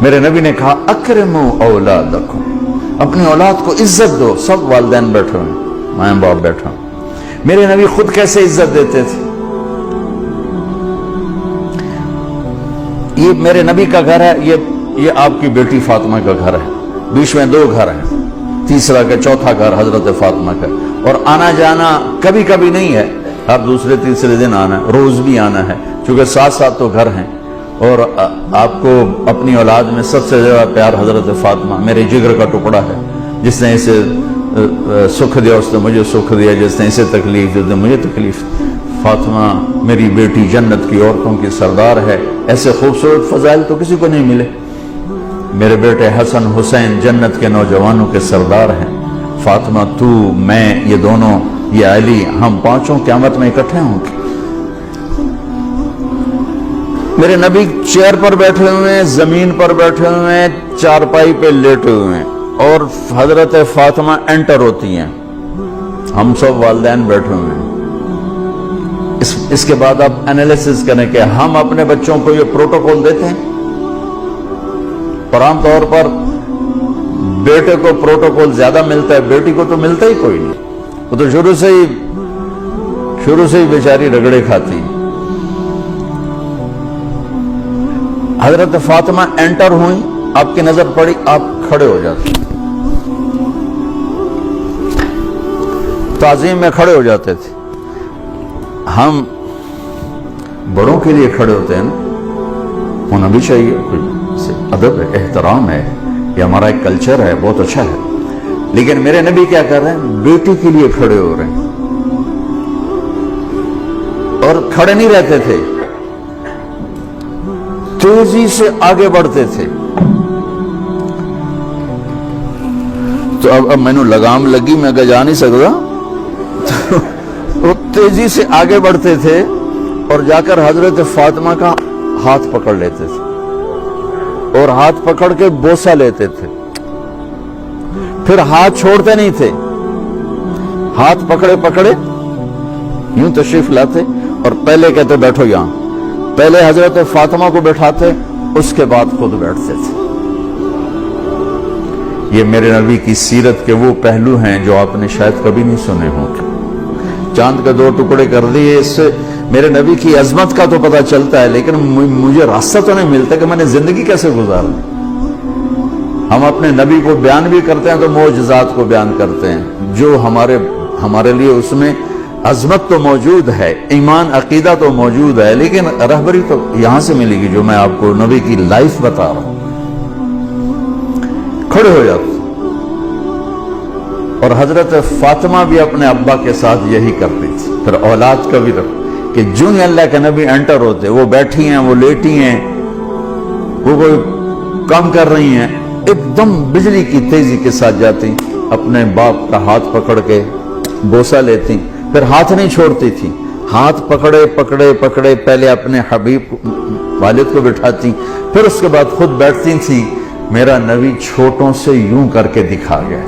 میرے نبی نے کہا اکرموا اولادکم، اپنی اولاد کو عزت دو. سب والدین بیٹھے ہوئے، ماں باپ بیٹھا ہوں. میرے نبی خود کیسے عزت دیتے تھے؟ یہ میرے نبی کا گھر ہے، یہ آپ کی بیٹی فاطمہ کا گھر ہے. بیچ میں 2 گھر ہیں، تیسرا کا چوتھا گھر حضرت فاطمہ کا. اور آنا جانا کبھی کبھی نہیں ہے، ہر دوسرے تیسرے دن آنا ہے، روز بھی آنا ہے، چونکہ 7 تو گھر ہیں. اور آپ کو اپنی اولاد میں سب سے زیادہ پیار حضرت فاطمہ، میرے جگر کا ٹکڑا ہے. جس نے اسے سکھ دیا اس نے مجھے سکھ دیا، جس نے اسے تکلیف دی مجھے تکلیف. فاطمہ میری بیٹی جنت کی عورتوں کی سردار ہے. ایسے خوبصورت فضائل تو کسی کو نہیں ملے. میرے بیٹے حسن حسین جنت کے نوجوانوں کے سردار ہیں. فاطمہ تو، میں، یہ دونوں، یہ علی، ہم 5 قیامت میں اکٹھے ہوں گے. میرے نبی چیئر پر بیٹھے ہوئے ہیں، زمین پر بیٹھے ہوئے ہیں، چارپائی پہ لیٹے ہوئے ہیں، اور حضرت فاطمہ انٹر ہوتی ہیں. ہم سب والدین بیٹھے ہوئے ہیں. اس کے بعد آپ انالیسس کریں کہ ہم اپنے بچوں کو یہ پروٹوکول دیتے ہیں. اور عام طور پر بیٹے کو پروٹوکول زیادہ ملتا ہے، بیٹی کو تو ملتا ہی کوئی نہیں. وہ تو شروع سے ہی بیچاری رگڑے کھاتی. حضرت فاطمہ انٹر ہوئی، آپ کی نظر پڑی، آپ کھڑے ہو جاتے، تعظیم میں کھڑے ہو جاتے تھے. ہم بڑوں کے لیے کھڑے ہوتے ہیں نا، ہونا بھی چاہیے، ادب ہے، احترام ہے، یہ ہمارا ایک کلچر ہے، بہت اچھا ہے. لیکن میرے نبی کیا کر رہے ہیں؟ بیٹی کے لیے کھڑے ہو رہے ہیں. اور کھڑے نہیں رہتے تھے، تیزی سے آگے بڑھتے تھے. تو اب میں نے لگام لگی، میں جا نہیں سکتا. وہ تیزی سے آگے بڑھتے تھے اور جا کر حضرت فاطمہ کا ہاتھ پکڑ لیتے تھے، اور ہاتھ پکڑ کے بوسہ لیتے تھے. پھر ہاتھ چھوڑتے نہیں تھے، ہاتھ پکڑے پکڑے یوں تشریف لاتے، اور پہلے کہتے بیٹھو یہاں. پہلے حضرت فاطمہ کو بیٹھاتے، اس کے بعد خود بیٹھتے تھے. یہ میرے نبی کی سیرت کے وہ پہلو ہیں جو آپ نے شاید کبھی نہیں سنے ہوں گے. چاند کے 2 ٹکڑے کر دیے، اس سے میرے نبی کی عظمت کا تو پتہ چلتا ہے، لیکن مجھے راستہ تو نہیں ملتا کہ میں نے زندگی کیسے گزارنی. ہم اپنے نبی کو بیان بھی کرتے ہیں تو معجزات کو بیان کرتے ہیں، جو ہمارے لیے اس میں عظمت تو موجود ہے، ایمان عقیدہ تو موجود ہے، لیکن رہبری تو یہاں سے ملے گی جو میں آپ کو نبی کی لائف بتا رہا ہوں. کھڑے ہو جاتے. اور حضرت فاطمہ بھی اپنے ابا کے ساتھ یہی کرتی تھی. پھر اولاد کا بھی کہ جو ہی اللہ کے نبی انٹر ہوتے، وہ بیٹھی ہیں، وہ لیٹی ہیں، وہ کوئی کام کر رہی ہیں، ایک دم بجلی کی تیزی کے ساتھ جاتی، اپنے باپ کا ہاتھ پکڑ کے بوسہ لیتی. پھر ہاتھ نہیں چھوڑتی تھی، ہاتھ پکڑے پکڑے پکڑے پہلے اپنے حبیب والد کو بٹھاتی، پھر اس کے بعد خود بیٹھتی تھی. میرا نبی چھوٹوں سے یوں کر کے دکھا گیا.